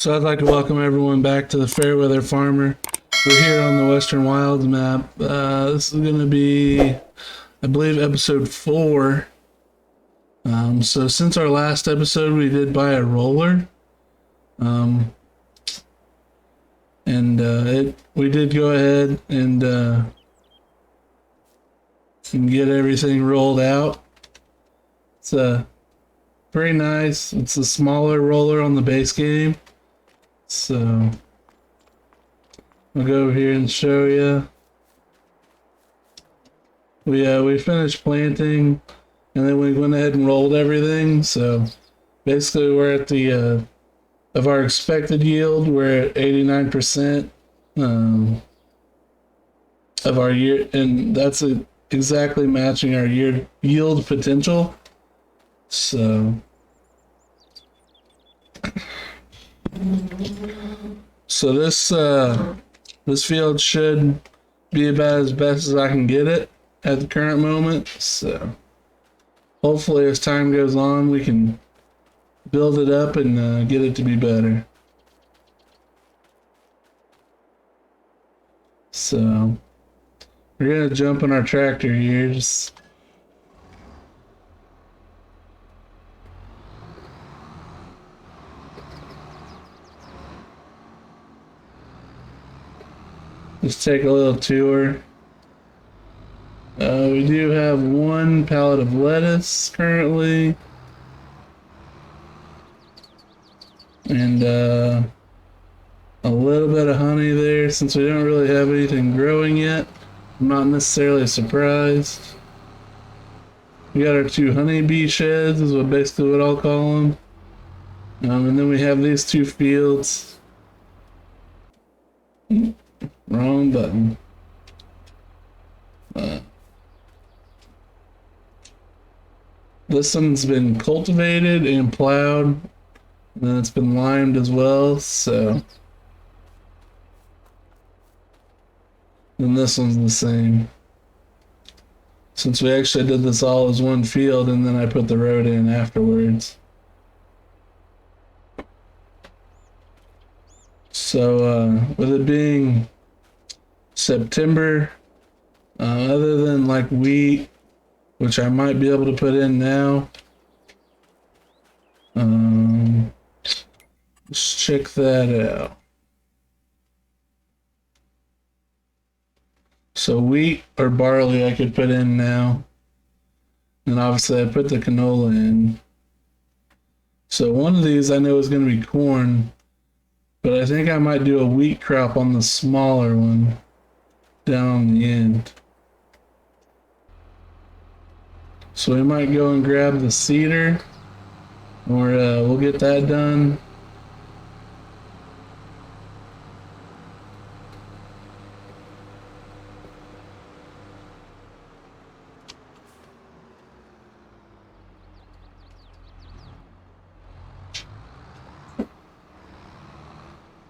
So I'd like to welcome everyone back to the Fairweather Farmer. We're here on the Western Wilds map. This is going to be, I believe, episode 4. So since our last episode, we did buy a roller. We did go ahead and get everything rolled out. It's pretty nice. It's a smaller roller on the base game. So I'll go over here and show you. We finished planting, and then we went ahead and rolled everything. So basically, we're at the of our expected yield. We're at 89% of our year, and that's exactly matching our year yield potential. So. So this field should be about as best as I can get it at the current moment. So hopefully as time goes on, we can build it up and get it to be better. So we're gonna jump on our tractor here. Just take a little tour. We do have one pallet of lettuce currently. And a little bit of honey there. Since we don't really have anything growing yet, I'm not necessarily surprised. We got our 2 honeybee sheds, is basically what I'll call them. And then we have these 2 fields. Wrong button. This one's been cultivated and plowed, and then it's been limed as well, so. And this one's the same. Since we actually did this all as one field, and then I put the road in afterwards. So, with it being September, other than like wheat, which I might be able to put in now. Let's check that out. So wheat or barley I could put in now. And obviously I put the canola in. So one of these I know is going to be corn, but I think I might do a wheat crop on the smaller one down on the end. So we might go and grab the cedar, or we'll get that done.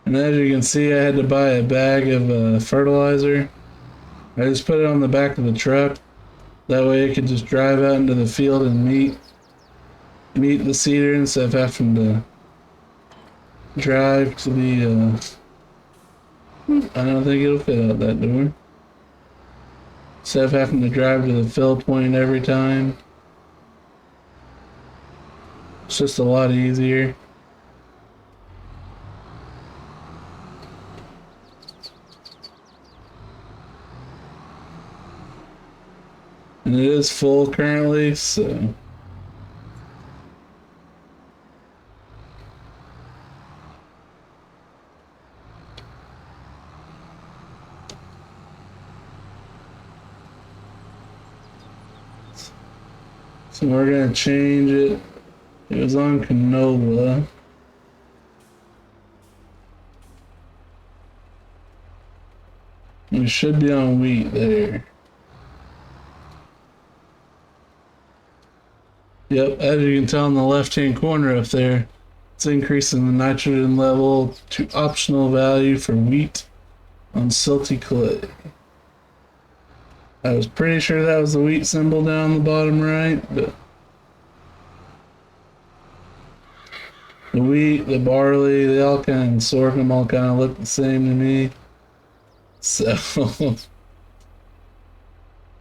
And as you can see, I had to buy a bag of fertilizer. I just put it on the back of the truck. That way it could just drive out into the field and meet the cedar instead of having to drive to the, I don't think it'll fit out that door. Instead of having to drive to the fill point every time. It's just a lot easier. And it is full currently, so. So we're gonna change it. It was on canola. We should be on wheat there. Yep, as you can tell in the left-hand corner up there, it's increasing the nitrogen level to optional value for wheat on silty clay. I was pretty sure that was the wheat symbol down the bottom right, but The wheat, the barley, they all kind of, sorghum all kind of look the same to me. So,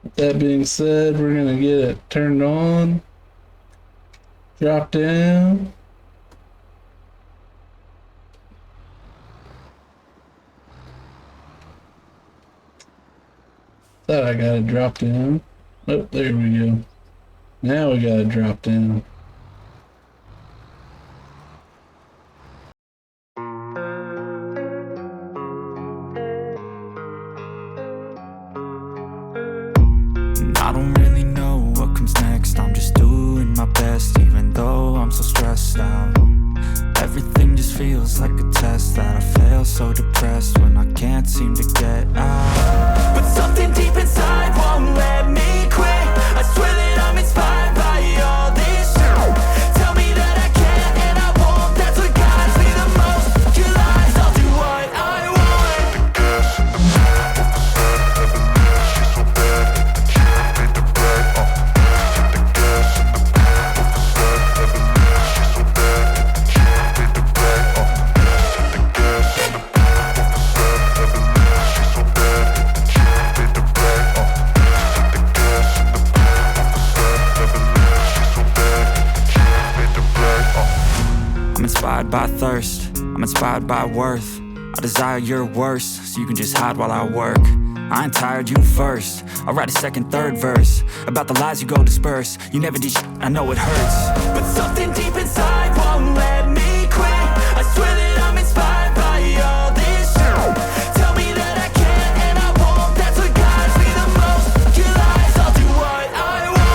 with that being said, we're gonna get it turned on, drop down. Thought I got it drop down. Oh, there we go. Now we got it drop down. I don't really know what comes next. I'm just doing my best, even though I'm so stressed out. Everything just feels like a test that I fail, so depressed when I can't seem to get out. But something deep inside won't let me quit. I swear that I'm inspired by all this shit. Tell me that I can and I won't. That's what guides me the most. Your lies, I'll do what I want. I'm inspired by thirst, I'm inspired by worth. I desire your worst, so you can just hide while I work. I ain't tired, you first. I'll write a second, third verse about the lies you go disperse. You never did shit, I know it hurts. But something deep inside won't let me quit. I swear that I'm inspired by all this shit. Tell me that I can and I won't. That's what guides me the most. Your lies, I'll do what I want.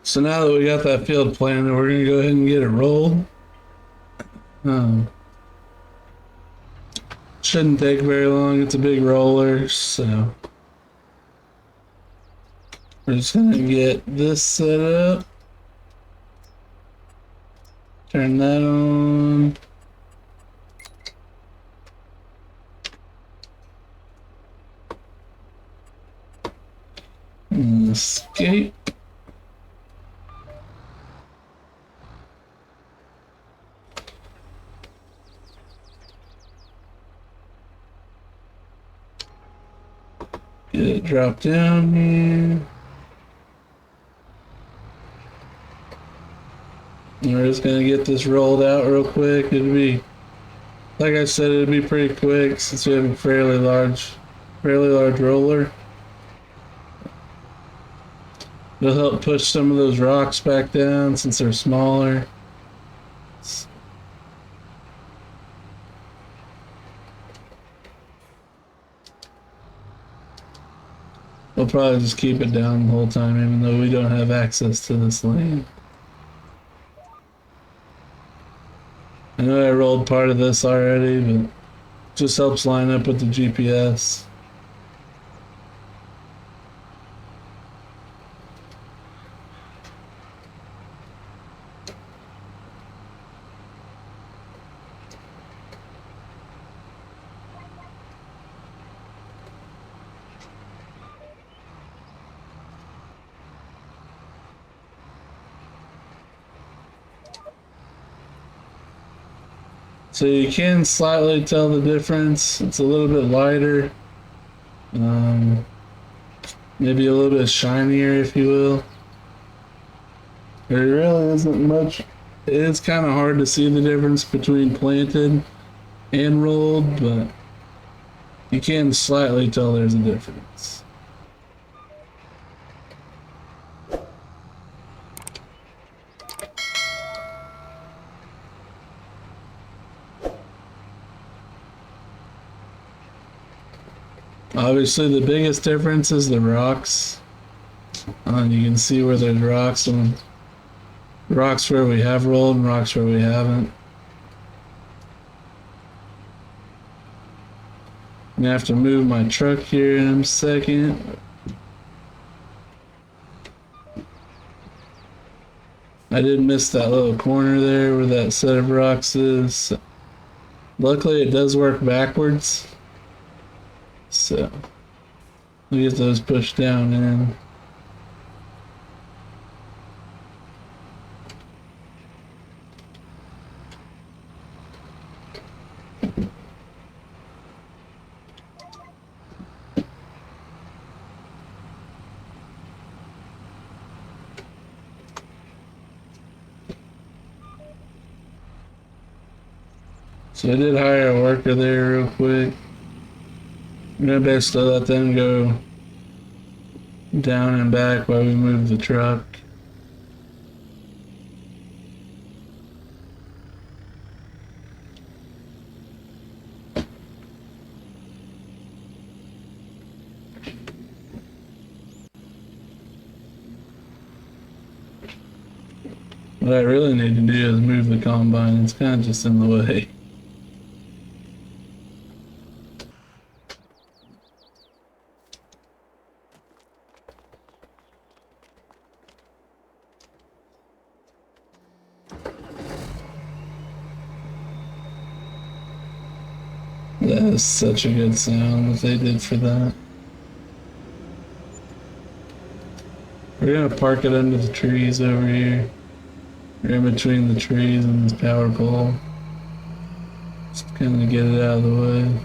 So now that we got that field planted, we're gonna go ahead and get it rolled. Shouldn't take very long. It's a big roller, so we're just gonna get this set up. Turn that on. And escape. Get it drop down here. And we're just gonna get this rolled out real quick. It'll be Like I said, it'd be pretty quick since we have a fairly large roller. It'll help push some of those rocks back down since they're smaller. We'll probably just keep it down the whole time, even though we don't have access to this lane. I know I rolled part of this already, but it just helps line up with the GPS. So you can slightly tell the difference. It's a little bit lighter. Maybe a little bit shinier, if you will. There really isn't much. It is kind of hard to see the difference between planted and rolled, but you can slightly tell there's a difference. Obviously, the biggest difference is the rocks. You can see where there's rocks and rocks where we have rolled and rocks where we haven't. I'm gonna have to move my truck here in a second. I did miss that little corner there where that set of rocks is. Luckily, it does work backwards. So, we'll get those pushed down in. So I did hire a worker there real quick. I'm gonna basically let them go down and back while we move the truck. What I really need to do is move the combine. It's kind of just in the way. That is such a good sound that they did for that. We're gonna park it under the trees over here. We're in between the trees and this power pole. Just kind of get it out of the way.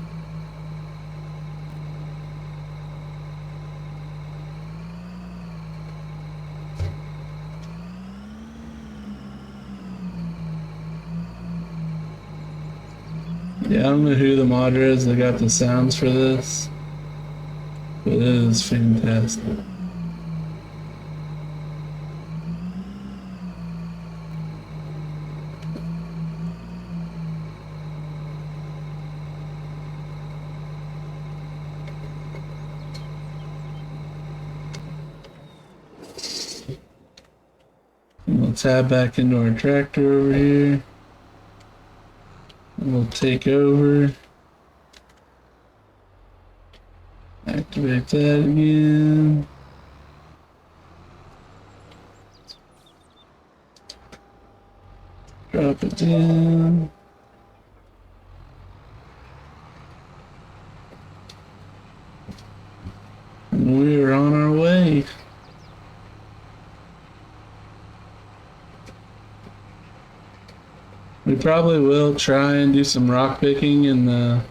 Yeah, I don't know who the modder is that got the sounds for this, but it is fantastic. And we'll tab back into our tractor over here. We'll take over, activate that again. Drop it down. And we're on our way. We probably will try and do some rock picking in the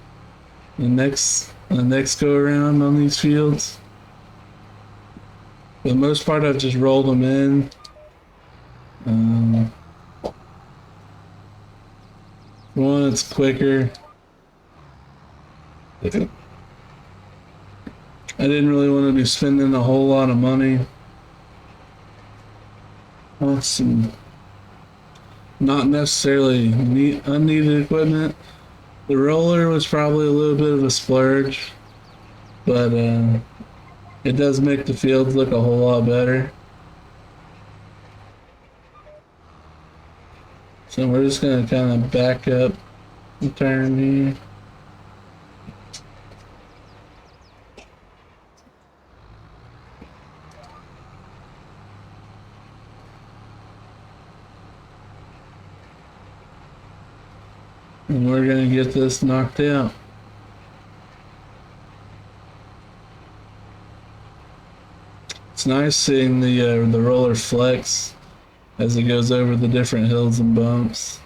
next go around on these fields. For the most part, I've just rolled them in. One, it's quicker. I didn't really want to be spending a whole lot of money on some not necessarily unneeded equipment. The roller was probably a little bit of a splurge, but it does make the fields look a whole lot better. So we're just gonna kind of back up and turn here. And we're gonna get this knocked out. It's nice seeing the roller flex as it goes over the different hills and bumps.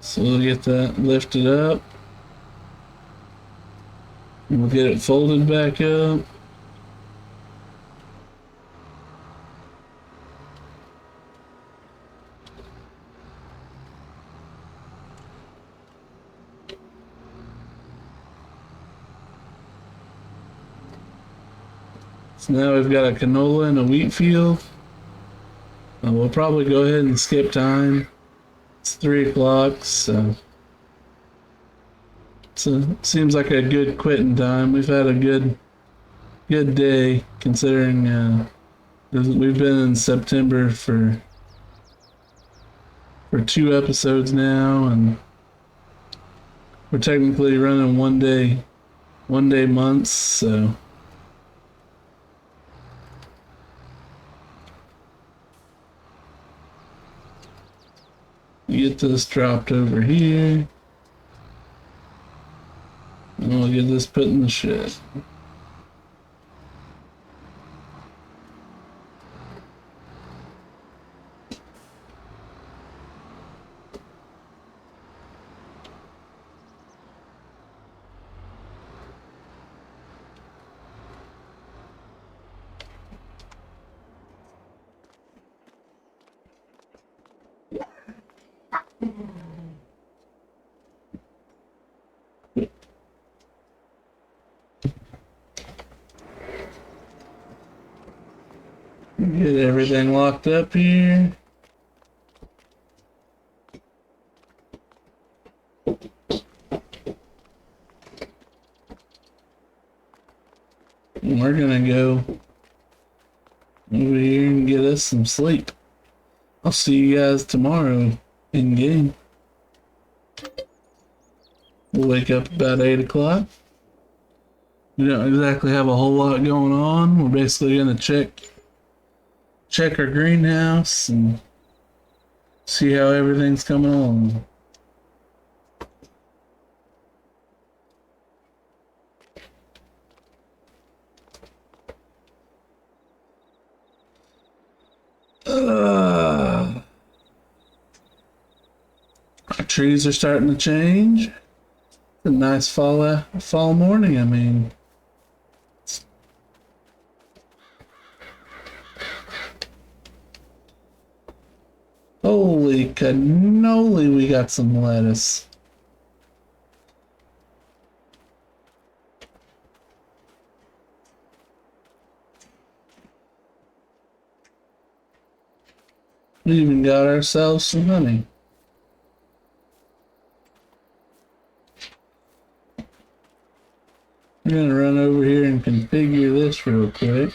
So we'll get that lifted up. And we'll get it folded back up. So now we've got a canola and a wheat field. We'll probably go ahead and skip time. It's 3 o'clock, so it seems like a good quitting time. We've had a good day considering we've been in September for 2 episodes now, and we're technically running one day months, so get this dropped over here. And we'll get this put in the shed. Get everything locked up here. And we're gonna go over here and get us some sleep. I'll see you guys tomorrow in game. We'll wake up about 8 o'clock. We don't exactly have a whole lot going on. We're basically gonna check our greenhouse and see how everything's coming along. Our trees are starting to change. It's a nice fall morning, I mean. Holy cannoli, we got some lettuce. We even got ourselves some honey. We're gonna run over here and configure this real quick.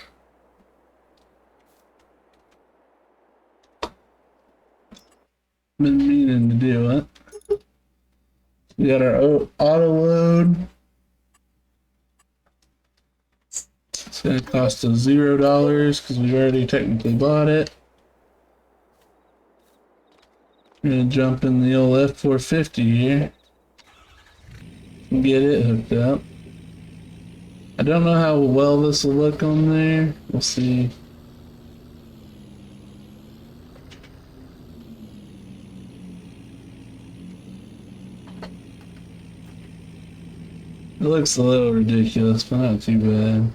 Been meaning to do it. We got our auto load. It's gonna cost us $0 because we've already technically bought it. We're gonna jump in the old F450 here and get it hooked up. I don't know how well this will look on there. We'll see. It looks a little ridiculous, but not too bad.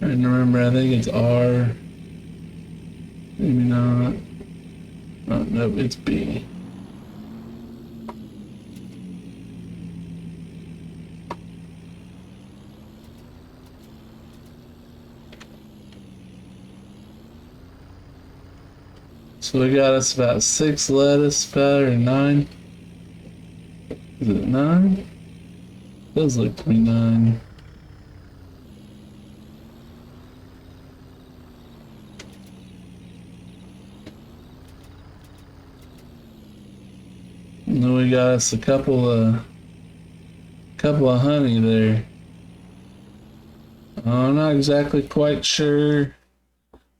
Trying to remember, I think it's R. Maybe not. Oh, no, it's B. So we got us about 6 lettuce powder, or 9. Is it 9? Does look like 9. And then we got us a couple of honey there. I'm not exactly quite sure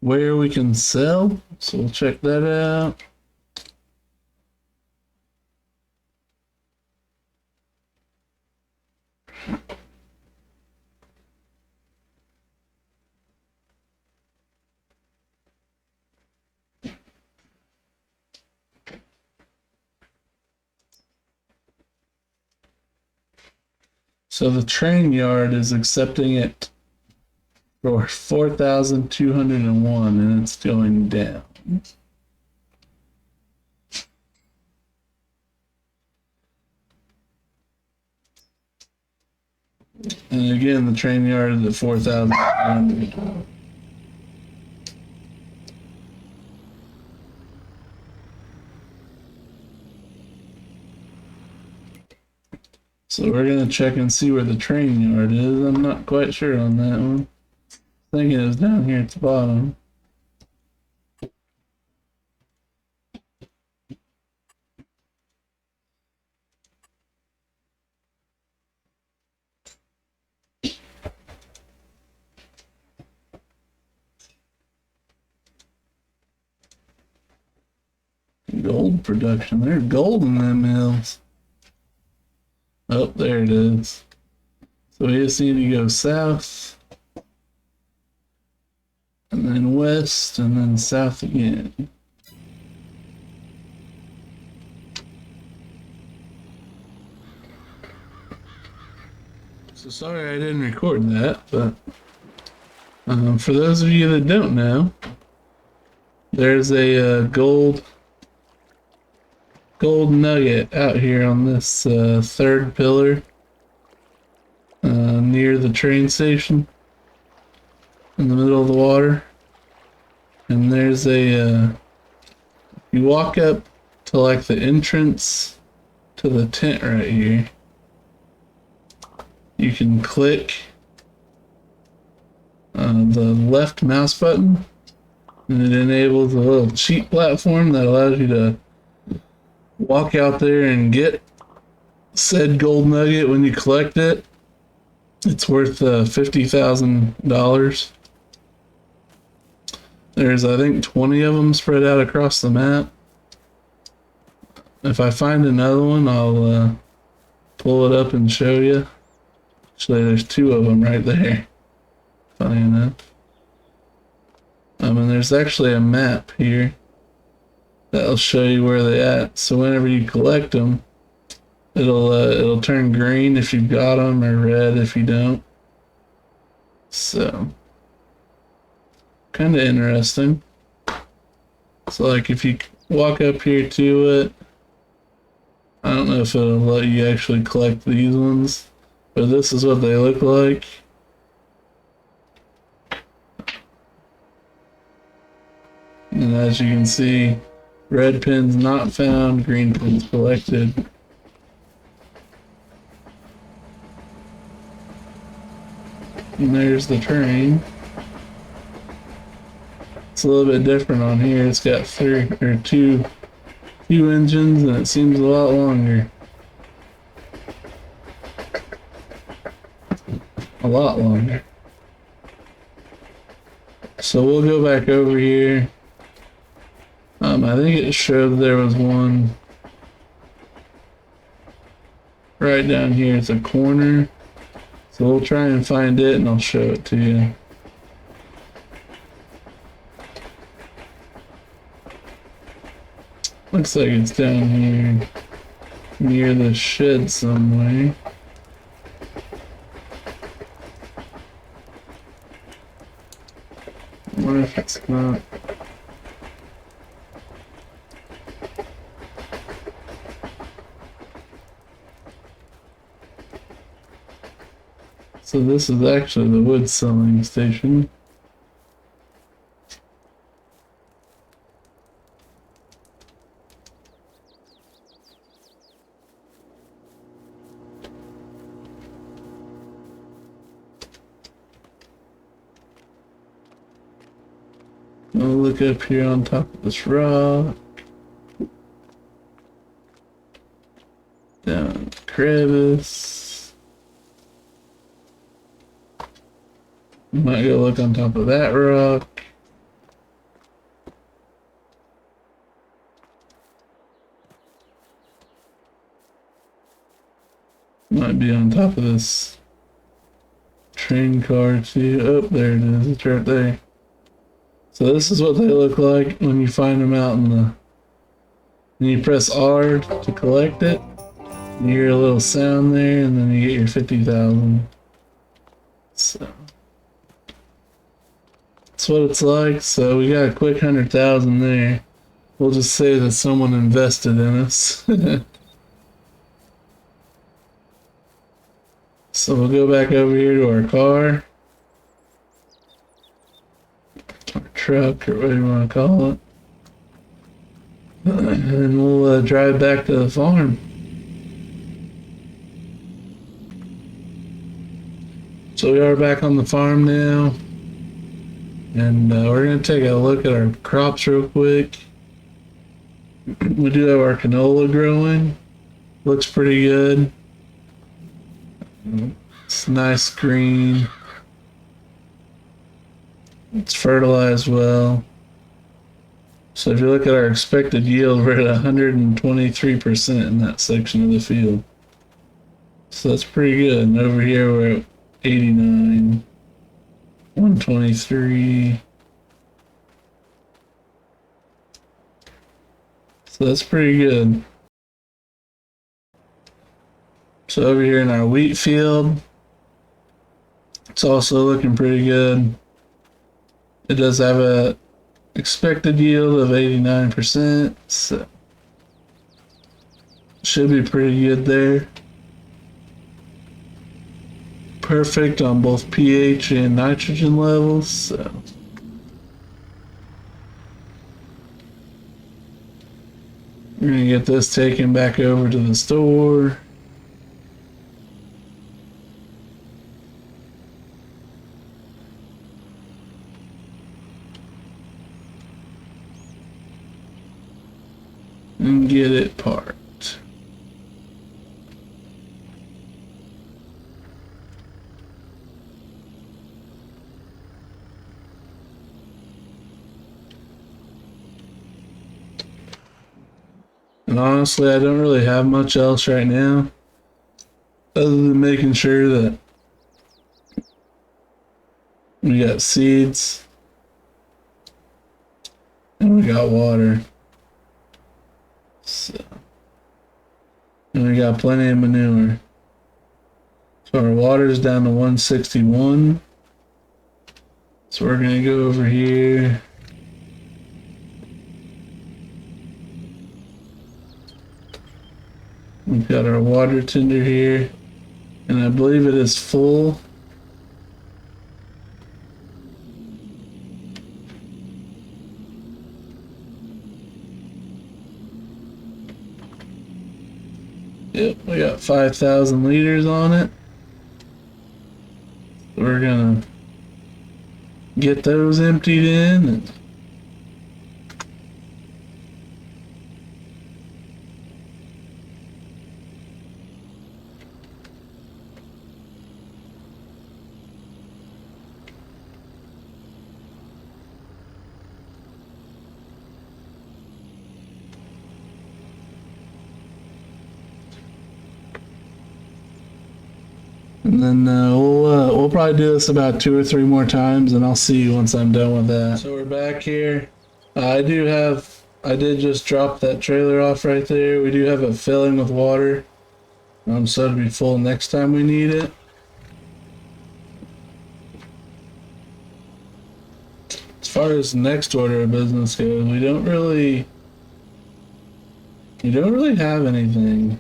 where we can sell, so we'll check that out. So the train yard is accepting it for 4,201 and it's going down. And again, the train yard is at 4,200. So we're gonna check and see where the train yard is. I'm not quite sure on that one. I think it was down here at the bottom. Gold production. There's gold in them mills. Oh, there it is. So we just need to go south, and then west, and then south again. So sorry I didn't record that, but for those of you that don't know, there's a gold nugget out here on this third pillar near the train station in the middle of the water. And there's a you walk up to like the entrance to the tent right here, you can click the left mouse button and it enables a little cheat platform that allows you to walk out there and get said gold nugget when you collect it. It's worth $50,000. There's, I think, 20 of them spread out across the map. If I find another one, I'll pull it up and show you. Actually, there's 2 of them right there. Funny enough. And there's actually a map here that'll show you where they're at. So whenever you collect them, it'll turn green if you've got them, or red if you don't. So kind of interesting. So like if you walk up here to it, I don't know if it'll let you actually collect these ones, but this is what they look like. And as you can see, red pins not found, green pins collected. And there's the train. It's a little bit different on here. It's got two engines, and it seems a lot longer. A lot longer. So we'll go back over here. I think it showed there was one right down here. It's a corner. So we'll try and find it and I'll show it to you. Looks like it's down here near the shed somewhere. It's not. So this is actually the wood selling station. I'll look up here on top of this rock. Down the crevice. Might go look on top of that rock. Might be on top of this train car too. Oh, there it is. It's right there. So this is what they look like when you find them out in the... Then you press R to collect it. You hear a little sound there, and then you get your 50,000. So that's what it's like. So we got a quick 100,000 there. We'll just say that someone invested in us. So we'll go back over here to our car. Or truck, or whatever you want to call it. And we'll drive back to the farm. So we are back on the farm now. And we're going to take a look at our crops real quick. We do have our canola growing. Looks pretty good. It's nice green. It's fertilized well. So if you look at our expected yield, we're at 123% in that section of the field. So that's pretty good. And over here we're at 89, 123. So that's pretty good. So over here in our wheat field, it's also looking pretty good. It does have a expected yield of 89%, so should be pretty good there. Perfect on both pH and nitrogen levels, so we're gonna get this taken back over to the store. And get it parked. And honestly, I don't really have much else right now, other than making sure that we got seeds and we got water. So, and we got plenty of manure. So our water's down to 161. So we're gonna go over here. We've got our water tender here, and I believe it is full. Yep, we got 5,000 liters on it. We're gonna get those emptied in. And then we'll probably do this about 2 or 3 more times, and I'll see you once I'm done with that. So we're back here. I did just drop that trailer off right there. We do have it filling with water, so it'll be full next time we need it. As far as the next order of business goes, we don't really have anything.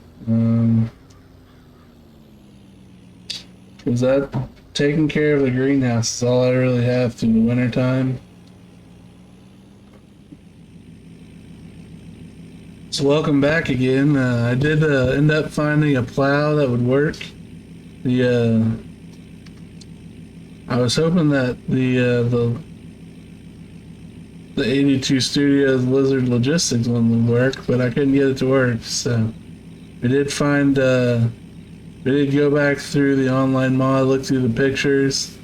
Is that taking care of the greenhouse is all I really have through the winter time. So welcome back again. I did end up finding a plow that would work. I was hoping that the 82 Studios Lizard Logistics one would work, but I couldn't get it to work. So we did find. We did go back through the online mod, look through the pictures,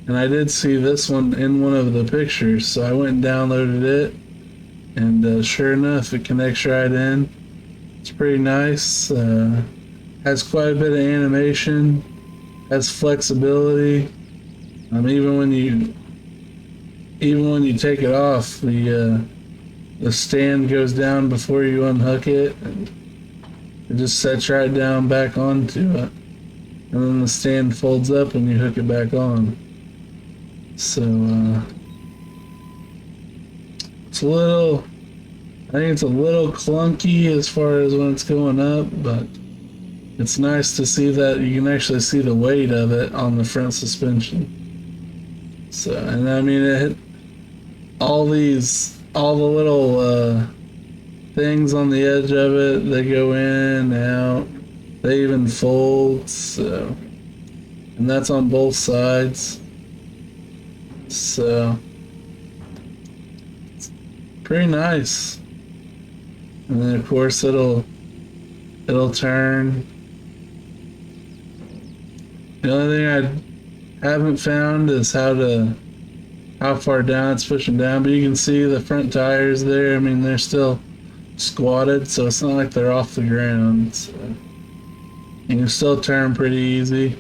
and I did see this one in one of the pictures. So I went and downloaded it, and sure enough, it connects right in. It's pretty nice. Has quite a bit of animation. Has flexibility. Even when you take it off, the stand goes down before you unhook it, and it just sets right down back onto it, and then the stand folds up and you hook it back on. So it's a little, I think it's a little clunky as far as when it's going up, but it's nice to see that you can actually see the weight of it on the front suspension. So, and I mean, it all the little things on the edge of it, they go in, out, they even fold, so, and that's on both sides, so it's pretty nice. And then of course it'll turn. The only thing I haven't found is how far down it's pushing down, but you can see the front tires there. I mean, they're still squatted, so it's not like they're off the ground. So you can still turn pretty easy.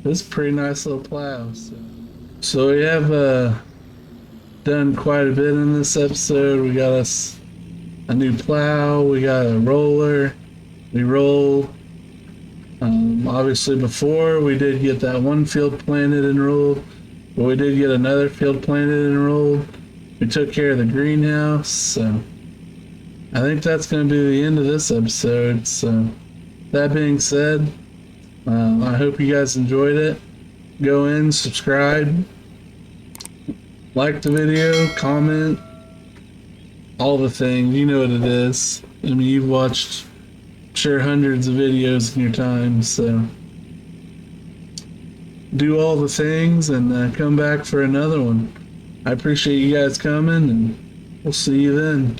It's a pretty nice little plow. So we have done quite a bit in this episode. We got us a new plow. We got a roller. We roll. Obviously, before we did get that one field planted and rolled, but we did get another field planted and rolled. We took care of the greenhouse. So I think that's going to be the end of this episode. So that being said, I hope you guys enjoyed it. Go in, subscribe, like the video, comment, all the things. You know what it is. I mean, you've watched, sure, hundreds of videos in your time, so do all the things and come back for another one. I appreciate you guys coming, and we'll see you then.